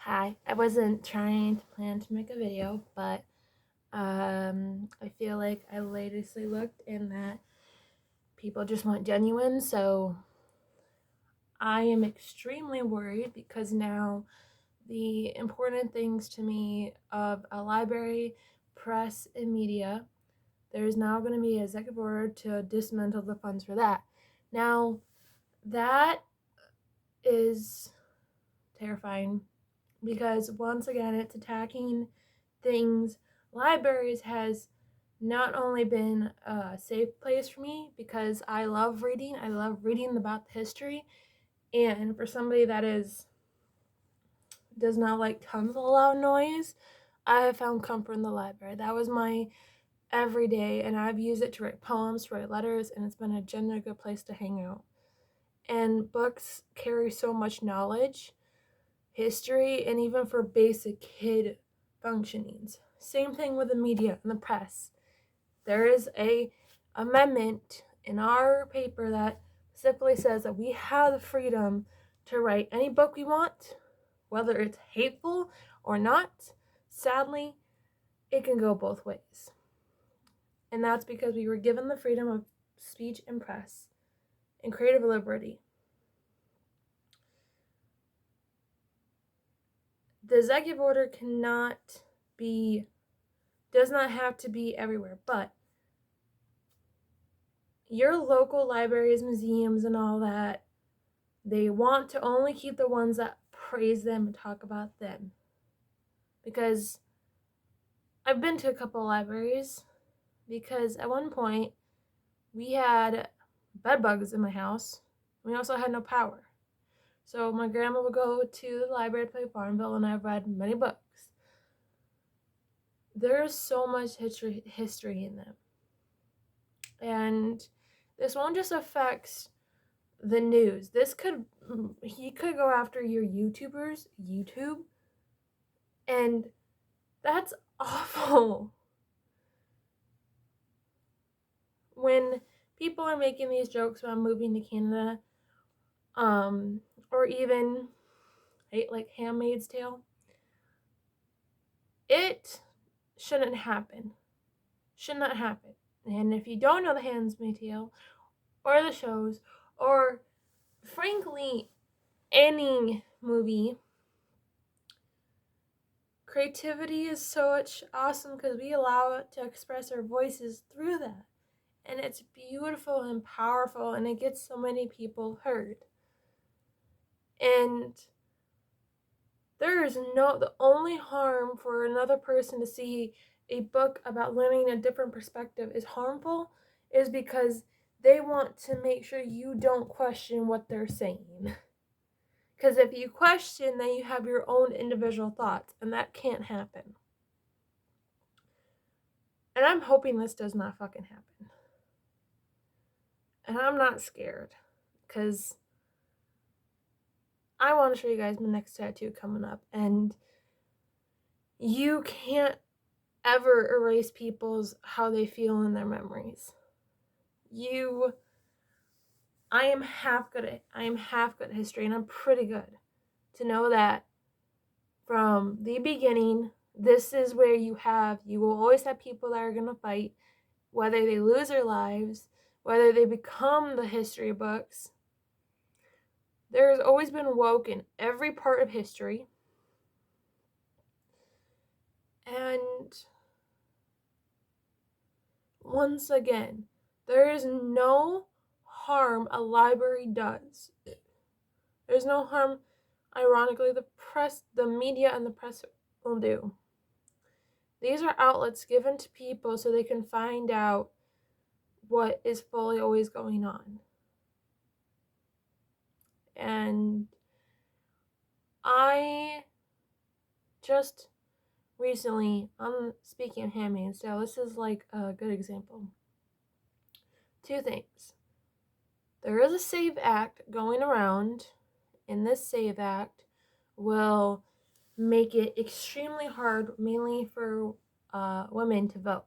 Hi, I wasn't trying to plan to make a video, but I feel like I lately looked and that people just want genuine, so I am extremely worried because now the important things to me of a library, press, and media, there's now going to be an executive order to dismantle the funds for that. Now, that is terrifying because once again it's attacking things. Libraries has not only been a safe place for me because I love reading about the history, and for somebody that does not like tons of loud noise, I have found comfort in the library. That was my everyday, and I've used it to write poems, to write letters, and it's been a genuinely good place to hang out. And books carry so much knowledge, history, and even for basic kid functionings. Same thing with the media and the press. There is a amendment in our paper that simply says that we have the freedom to write any book we want, whether it's hateful or not. Sadly, it can go both ways. And that's because we were given the freedom of speech and press and creative liberty. The executive order does not have to be everywhere, but your local libraries, museums, and all that, they want to only keep the ones that praise them and talk about them. Because I've been to a couple of libraries, because at one point we had bed bugs in my house. We also had no power. So my grandma would go to the library to play Farmville, and I've read many books. There's so much history in them. And this one just affects the news. He could go after your YouTube, and that's awful. When people are making these jokes about moving to Canada, or even like Handmaid's Tale, it shouldn't happen. Should not happen. And if you don't know the Handmaid's Tale, or the shows, or frankly any movie, creativity is so awesome because we allow it to express our voices through that. And it's beautiful and powerful, and it gets so many people heard. And the only harm for another person to see a book about learning a different perspective is harmful is because they want to make sure you don't question what they're saying. Because if you question, then you have your own individual thoughts, and that can't happen. And I'm hoping this does not fucking happen. And I'm not scared, because I want to show you guys my next tattoo coming up, and you can't ever erase how they feel in their memories. I am half good at history, and I'm pretty good to know that from the beginning, this is where you will always have people that are going to fight, whether they lose their lives, whether they become the history books. There has always been woke in every part of history. And once again, there is no harm a library does. There's no harm, ironically, the media and the press will do. These are outlets given to people so they can find out what is fully always going on. And I just recently, I'm speaking of Handmaid's Tale, this is like a good example. Two things. There is a SAVE Act going around, and this SAVE Act will make it extremely hard, mainly for women, to vote.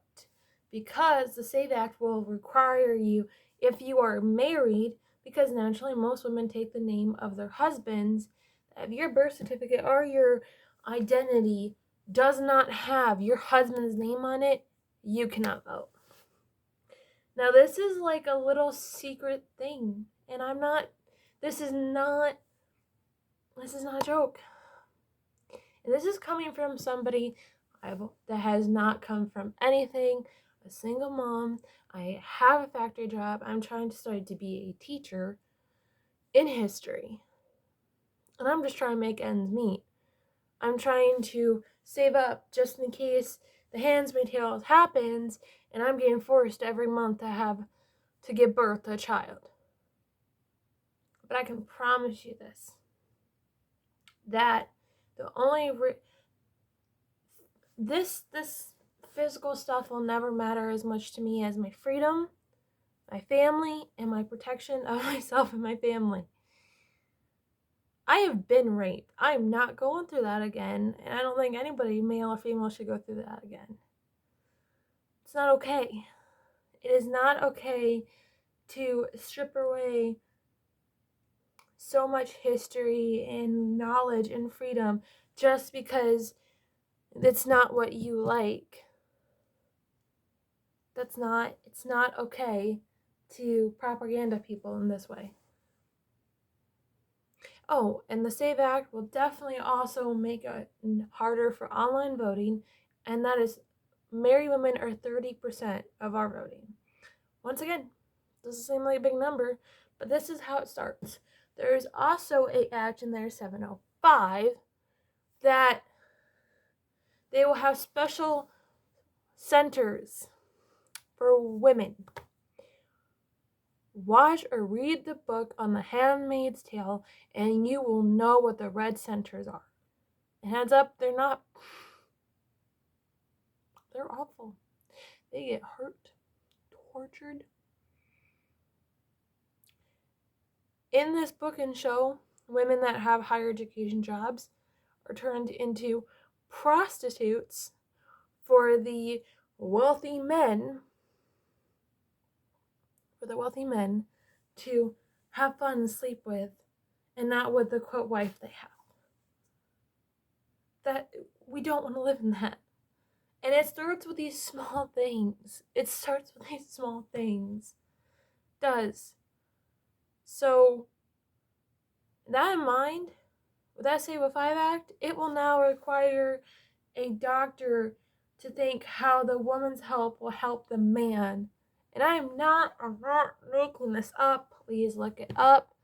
Because the SAVE Act will require you, if you are married, because naturally most women take the name of their husbands, of your birth certificate or your identity does not have your husband's name on it, you cannot vote. Now, this is like a little secret thing, and this is not a joke. And this is coming from somebody that has not come from anything, a single mom. I have a factory job. I'm trying to study to be a teacher in history. And I'm just trying to make ends meet. I'm trying to save up just in case the Handmaid's Tale happens and I'm getting forced every month to give birth to a child. But I can promise you that the only this physical stuff will never matter as much to me as my freedom, my family, and my protection of myself and my family. I have been raped. I am not going through that again, and I don't think anybody, male or female, should go through that again. It's not okay. It is not okay to strip away so much history and knowledge and freedom just because it's not what you like. It's not okay to propaganda people in this way. Oh, and the SAVE Act will definitely also make it harder for online voting, and that is married women are 30% of our voting. Once again, doesn't seem like a big number, but this is how it starts. There is also an act in there, 705, that they will have special centers for women. Watch or read the book on The Handmaid's Tale, and you will know what the red centers are. And heads up, they're awful. They get hurt, tortured. In this book and show, women that have higher education jobs are turned into prostitutes for the wealthy men to have fun and sleep with, and not with the quote wife they have. That we don't want to live in that. And it starts with these small things. It does. So, that in mind, with that SAVE 5 Act, it will now require a doctor to think how the woman's help will help the man. And I'm not making this up. Please look it up.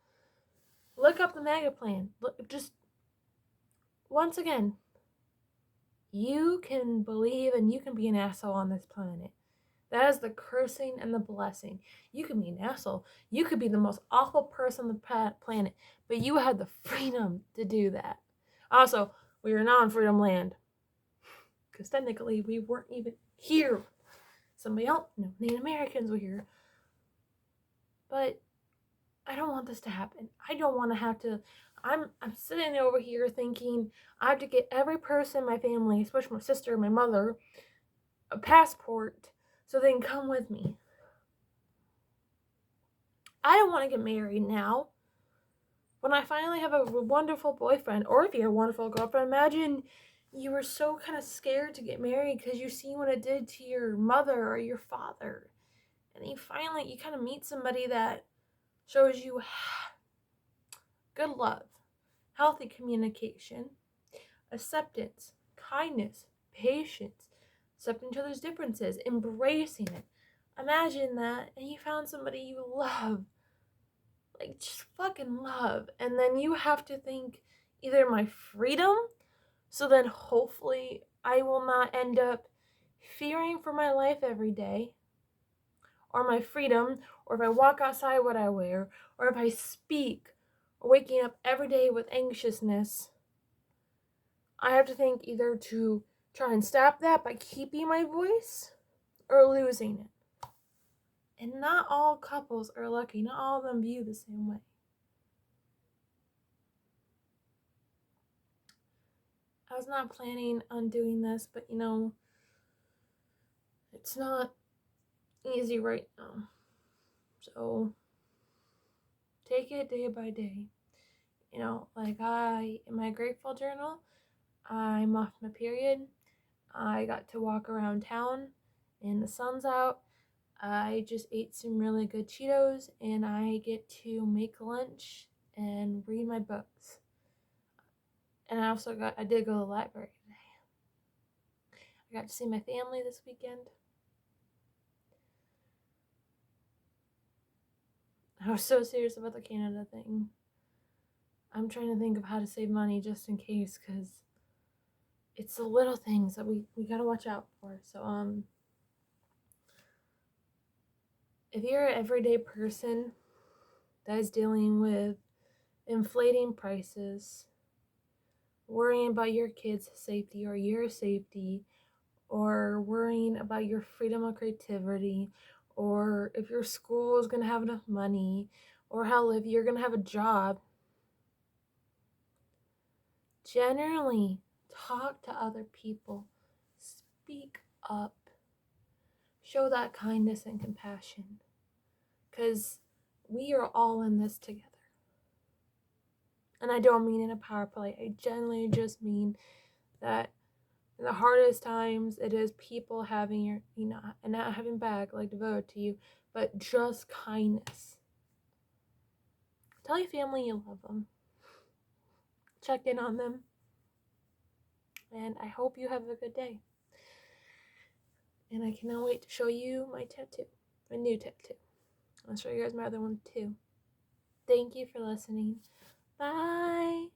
Look up the mega plan. Just once again, you can believe and you can be an asshole on this planet. That is the cursing and the blessing. You can be an asshole. You could be the most awful person on the planet, but you have the freedom to do that. Also, we are not on freedom land, because technically we weren't even here. Somebody else, no, Native Americans were here. But I don't want this to happen. I don't want to have to. I'm sitting over here thinking I have to get every person in my family, especially my sister, my mother, a passport so they can come with me. I don't want to get married now. When I finally have a wonderful boyfriend, or if you have a wonderful girlfriend, imagine you were so kind of scared to get married because you see what it did to your mother or your father. And you kind of meet somebody that shows you good love, healthy communication, acceptance, kindness, patience, accepting each other's differences, embracing it. Imagine that, and you found somebody you love, like just fucking love, and then you have to think either my freedom, so then hopefully I will not end up fearing for my life every day, or my freedom, or if I walk outside what I wear, or if I speak, or waking up every day with anxiousness. I have to think either to try and stop that by keeping my voice or losing it. And not all couples are lucky. Not all of them view the same way. I was not planning on doing this, but it's not easy right now. So take it day by day. Like in my grateful journal, I'm off my period. I got to walk around town and the sun's out. I just ate some really good Cheetos and I get to make lunch and read my books. And I did go to the library today. I got to see my family this weekend. I was so serious about the Canada thing. I'm trying to think of how to save money just in case, because it's the little things that we gotta watch out for. So, if you're an everyday person that is dealing with inflating prices, worrying about your kids' safety or your safety, or worrying about your freedom of creativity, or if your school is going to have enough money, or how if you're going to have a job, generally talk to other people, speak up, show that kindness and compassion, because we are all in this together. And I don't mean in a power play, I generally just mean that in the hardest times, it is people having your, and not having back, like devoted to you, but just kindness. Tell your family you love them. Check in on them. And I hope you have a good day. And I cannot wait to show you my tattoo, my new tattoo. I'll show you guys my other one too. Thank you for listening. Bye.